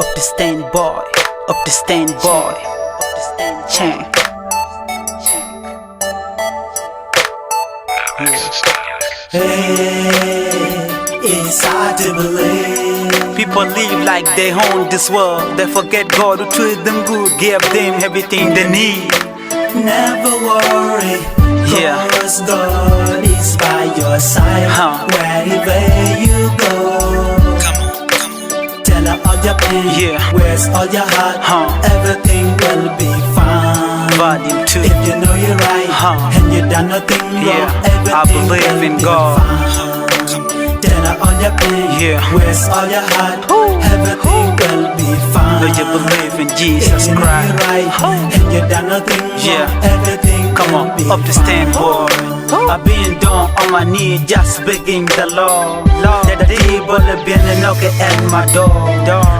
Up the stand boy, up the stand boy, up the stand chain. Hey, it's hard to believe. People live like they own this world. They forget God who treat them good, gave them everything they need. Never worry, Yeah. cause God is by your side. Wherever you go, tell her all your pain. Yeah. Where's all your heart? Everything will be fine. Volume 2. If you know you're right and you done nothing wrong, Yeah, I everything believe will in be God. fine. Tell her all your pain. Yeah. Where's all your heart? Everything will be fine. Do you believe in Jesus If you know Christ? you're right and you done nothing wrong, Yeah. everything Come will on, be up the stand boy. I've been down on my knee, just begging the Lord. That the devil have been knocking at my door.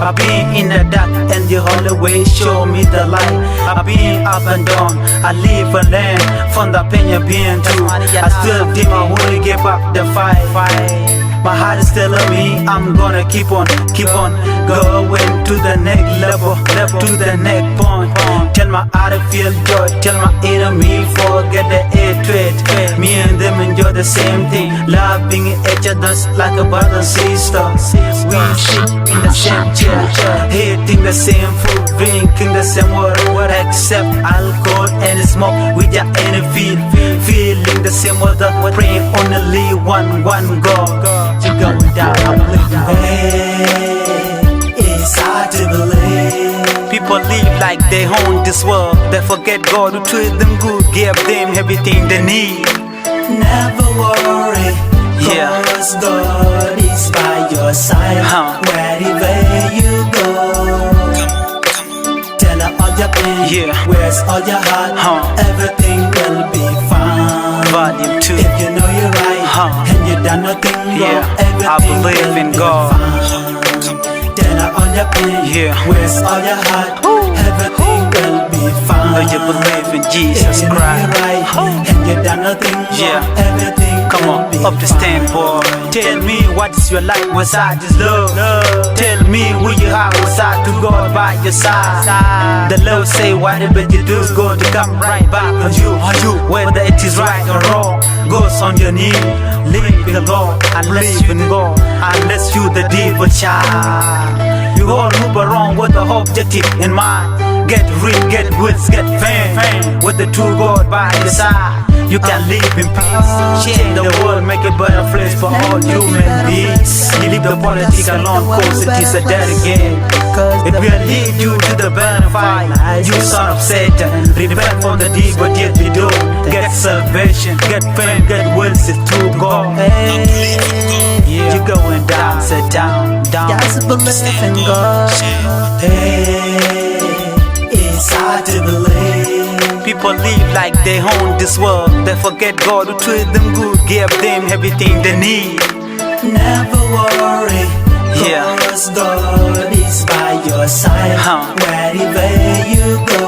I've been in the dark and the Holy way show me the light. I've been up and down, I live and learn from the pain you've been through. I still think I won't give up the fight. My heart is telling me I'm gonna keep on going to the next level, to the next point. Tell my heart to feel joy, tell my enemy forget the hatred. Me and them enjoy the same thing, loving each other like a brother and sister. We sit in the same chair, eating the same food, drinking the same water, except alcohol and smoke. We just ain't feeling the same water, praying only one God. You going down, I believe in God. Hey, it's hard to believe. People live like they own this world. They forget God who treat them good, gave them everything they need. Never worry, Yeah. cause God is by your side. Wherever you go, tell her all your pain. Yeah. Where's all your heart? Everything will be fine. Volume 2. If you know you're right and you done nothing wrong, Yeah, I everything believe will in be God. fine. Tell her all your pain. Yeah. Where's all your heart? Everything will be fine. Do you believe in If Jesus you know Christ? you're right and you done nothing wrong, Yeah. everything Come will on, be up the stand boy. Tell me what is your life beside this love. Tell me who you are beside to God by your side. The Lord say whatever you do is going to come right back on you. Whether it is right or wrong, goes on your knee. Live in God and live in God. Unless you the devil child. You all move around with the objective in mind. Get rich, get goods, get fame. With the true God by your side, you can live in peace. Change the world, make a better place for all human beings. You leave the politics alone, cause it is a dead game. It will lead you to the benefit. You son of Satan, repent from the deed, but yet you do. Get salvation, get fame, get wealth, it's true God. You're going down, sit down. Just believe in God. Hey, it's hard to believe. People live like they own this world. They forget God who treat them good, gave them everything they need. Never worry, Yeah. cause God is by your side. Wherever you go,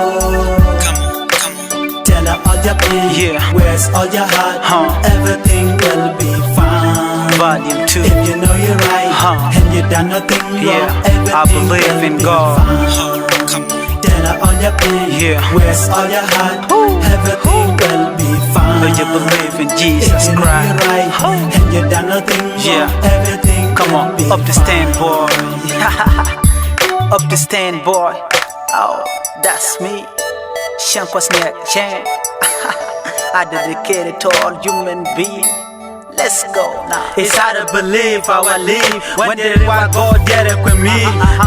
tell her all your pain. Yeah. Where's all your heart? Everything will be fine. Volume 2. If you know you're right and you done nothing wrong, Yeah, everything I believe will in be God. fine. Tell her all your pain. Yeah. Where's all your heart? Everything will be fine. Do you believe in If Jesus you know Christ? you're right and you done nothing wrong, Yeah. everything Come will on, be up the stand boy. Up the stand boy. Oh, that's me. Shankwasnek Chan. I dedicate it to all human beings. Let's go now. It's hard to believe how I live. When did why God get it with me?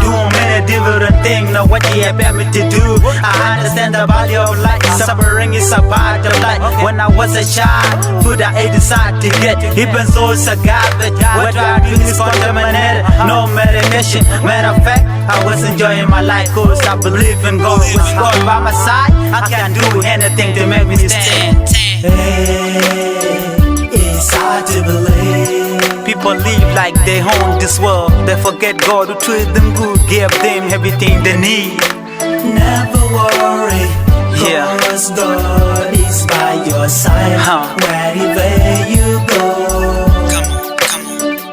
Doing many different things, know what He had me to do. I understand the value of life. Suffering is a part of life. When I was a child, food I ate decided to get. Even though it's a garbage, what I drink is contaminated. No medication. Matter of fact, I was enjoying my life cause I believe in God. With God by my side, I can do anything to make me stand. Hey, it's hard to believe. People live like they own this world. They forget God who treat them good, gave them everything they need. Never worry, Yeah. cause God is by your side. Wherever you go,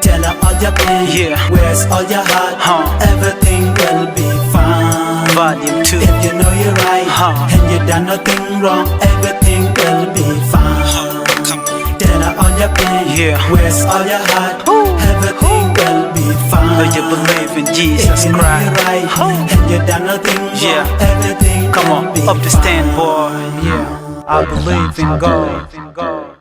tell her all your pain. Yeah. Where's all your heart? Everything will be Volume 2. If you know you're right and you done nothing wrong, everything will be fine. Then on your pain, where's all your heart? Everything will be fine. Do you believe in Jesus if you know Christ? you're right and you done nothing wrong, everything Come will on, be up the fine. stand, boy. I believe in God.